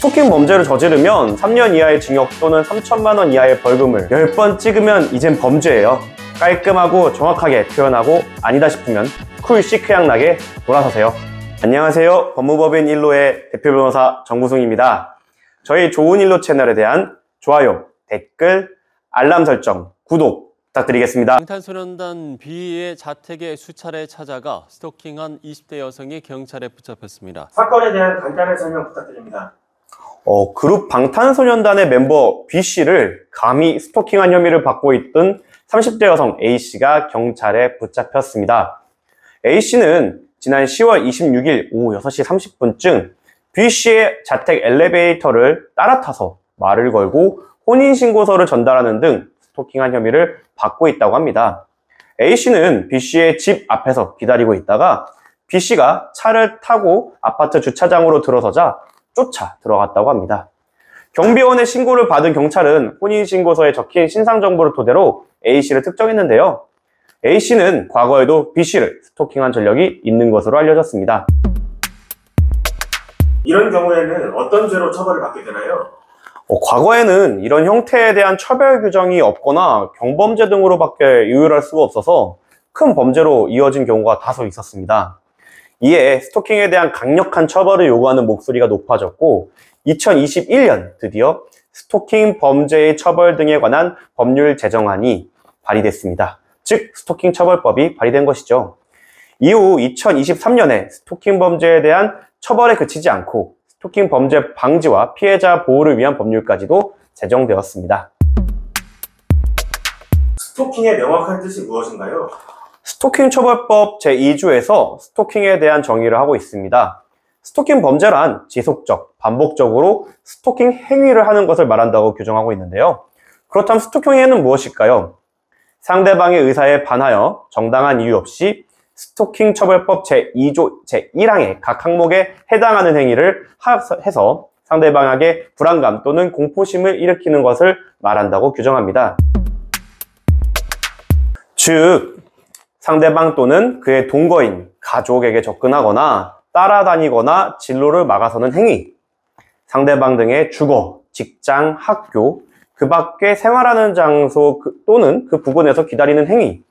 스토킹 범죄를 저지르면 3년 이하의 징역 또는 3천만 원 이하의 벌금을 10번 찍으면 이젠 범죄예요. 깔끔하고 정확하게 표현하고 아니다 싶으면 쿨 시크향나게 돌아서세요. 안녕하세요. 법무법인 일로의 대표 변호사 정구승입니다. 저희 좋은 일로 채널에 대한 좋아요, 댓글, 알람 설정, 구독 부탁드리겠습니다. 방탄소년단 B의 자택에 수차례 찾아가 스토킹한 20대 여성이 경찰에 붙잡혔습니다. 사건에 대한 간단한 설명 부탁드립니다. 그룹 방탄소년단의 멤버 B씨를 감히 스토킹한 혐의를 받고 있던 30대 여성 A씨가 경찰에 붙잡혔습니다. A씨는 지난 10월 26일 오후 6시 30분쯤 B씨의 자택 엘리베이터를 따라 타서 말을 걸고 혼인신고서를 전달하는 등 스토킹한 혐의를 받고 있다고 합니다. A씨는 B씨의 집 앞에서 기다리고 있다가 B씨가 차를 타고 아파트 주차장으로 들어서자 쫓아 들어갔다고 합니다. 경비원의 신고를 받은 경찰은 혼인신고서에 적힌 신상정보를 토대로 A씨를 특정했는데요. A씨는 과거에도 B씨를 스토킹한 전력이 있는 것으로 알려졌습니다. 이런 경우에는 어떤 죄로 처벌을 받게 되나요? 과거에는 이런 형태에 대한 처벌 규정이 없거나 경범죄 등으로밖에 이유할 수가 없어서 큰 범죄로 이어진 경우가 다소 있었습니다. 이에 스토킹에 대한 강력한 처벌을 요구하는 목소리가 높아졌고 2021년 드디어 스토킹 범죄의 처벌 등에 관한 법률 제정안이 발의됐습니다. 즉 스토킹 처벌법이 발의된 것이죠. 이후 2023년에 스토킹 범죄에 대한 처벌에 그치지 않고 스토킹 범죄 방지와 피해자 보호를 위한 법률까지도 제정되었습니다. 스토킹의 명확한 뜻이 무엇인가요? 스토킹 처벌법 제2조에서 스토킹에 대한 정의를 하고 있습니다. 스토킹 범죄란 지속적, 반복적으로 스토킹 행위를 하는 것을 말한다고 규정하고 있는데요. 그렇다면 스토킹 행위는 무엇일까요? 상대방의 의사에 반하여 정당한 이유 없이 스토킹 처벌법 제2조 제1항의 각 항목에 해당하는 행위를 해서 상대방에게 불안감 또는 공포심을 일으키는 것을 말한다고 규정합니다. 즉, 상대방 또는 그의 동거인, 가족에게 접근하거나 따라다니거나 진로를 막아서는 행위, 상대방 등의 주거, 직장, 학교, 그 밖에 생활하는 장소 또는 그 부근에서 기다리는 행위,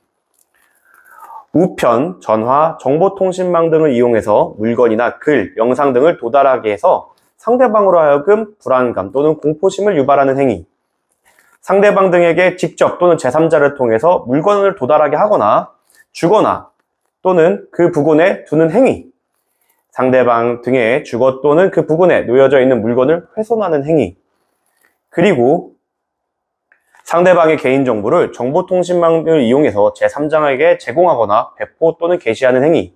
우편, 전화, 정보통신망 등을 이용해서 물건이나 글, 영상 등을 도달하게 해서 상대방으로 하여금 불안감 또는 공포심을 유발하는 행위, 상대방 등에게 직접 또는 제3자를 통해서 물건을 도달하게 하거나 주거나 또는 그 부근에 두는 행위, 상대방 등의 주거 또는 그 부근에 놓여져 있는 물건을 훼손하는 행위, 그리고 상대방의 개인정보를 정보통신망을 이용해서 제3자에게 제공하거나 배포 또는 게시하는 행위,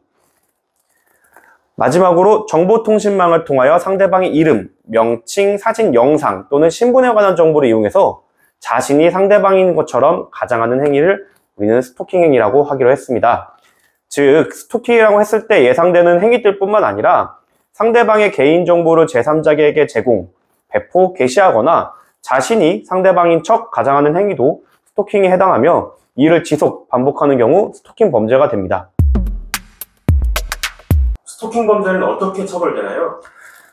마지막으로 정보통신망을 통하여 상대방의 이름, 명칭, 사진, 영상 또는 신분에 관한 정보를 이용해서 자신이 상대방인 것처럼 가장하는 행위를 우리는 스토킹 행위라고 하기로 했습니다. 즉, 스토킹이라고 했을 때 예상되는 행위들 뿐만 아니라 상대방의 개인정보를 제3자에게 제공, 배포, 게시하거나 자신이 상대방인 척 가장하는 행위도 스토킹에 해당하며 이를 지속, 반복하는 경우 스토킹 범죄가 됩니다. 스토킹 범죄는 어떻게 처벌되나요?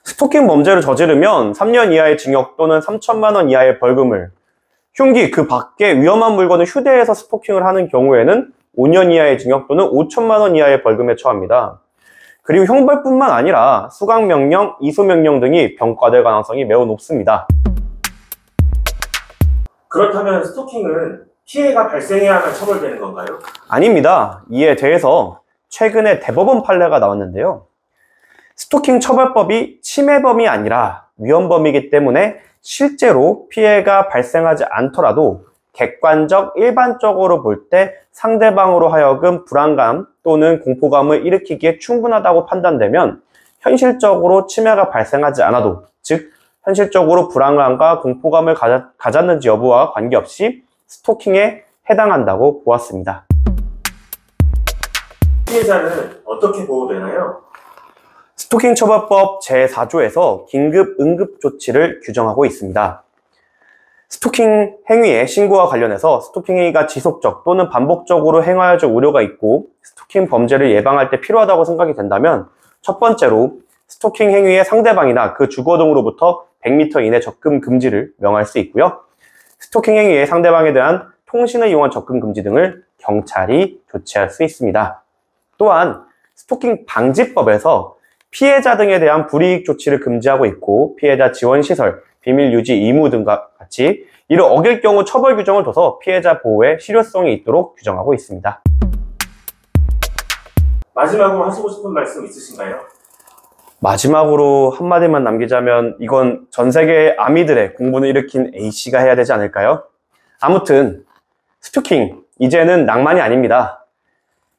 스토킹 범죄를 저지르면 3년 이하의 징역 또는 3천만 원 이하의 벌금을, 흉기 그 밖에 위험한 물건을 휴대해서 스토킹을 하는 경우에는 5년 이하의 징역 또는 5천만 원 이하의 벌금에 처합니다. 그리고 형벌뿐만 아니라 수강명령, 이소명령 등이 병과될 가능성이 매우 높습니다. 그렇다면 스토킹은 피해가 발생해야만 처벌되는 건가요? 아닙니다. 이에 대해서 최근에 대법원 판례가 나왔는데요. 스토킹 처벌법이 침해범이 아니라 위헌범이기 때문에 실제로 피해가 발생하지 않더라도 객관적, 일반적으로 볼 때 상대방으로 하여금 불안감 또는 공포감을 일으키기에 충분하다고 판단되면 현실적으로 침해가 발생하지 않아도, 즉 현실적으로 불안감과 공포감을 가졌는지 여부와 관계없이 스토킹에 해당한다고 보았습니다. 피해자는 어떻게 보호되나요? 스토킹 처벌법 제4조에서 긴급 응급 조치를 규정하고 있습니다. 스토킹 행위의 신고와 관련해서 스토킹 행위가 지속적 또는 반복적으로 행하여질 우려가 있고 스토킹 범죄를 예방할 때 필요하다고 생각이 된다면 첫 번째로 스토킹 행위의 상대방이나 그 주거 등으로부터 100m 이내 접근 금지를 명할 수 있고요. 스토킹 행위에 상대방에 대한 통신을 이용한 접근 금지 등을 경찰이 조치할 수 있습니다. 또한 스토킹 방지법에서 피해자 등에 대한 불이익 조치를 금지하고 있고 피해자 지원 시설, 비밀 유지 의무 등과 같이 이를 어길 경우 처벌 규정을 둬서 피해자 보호에 실효성이 있도록 규정하고 있습니다. 마지막으로 하시고 싶은 말씀 있으신가요? 마지막으로 한마디만 남기자면 이건 전 세계 아미들의 공분을 일으킨 A씨가 해야 되지 않을까요? 아무튼 스토킹, 이제는 낭만이 아닙니다.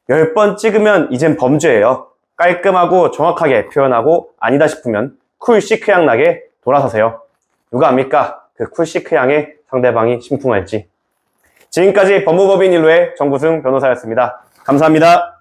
10번 찍으면 이젠 범죄예요. 깔끔하고 정확하게 표현하고 아니다 싶으면 쿨 시크향 나게 돌아서세요. 누가 압니까? 그 쿨 시크향에 상대방이 심쿵할지. 지금까지 법무법인 1루의 정구승 변호사였습니다. 감사합니다.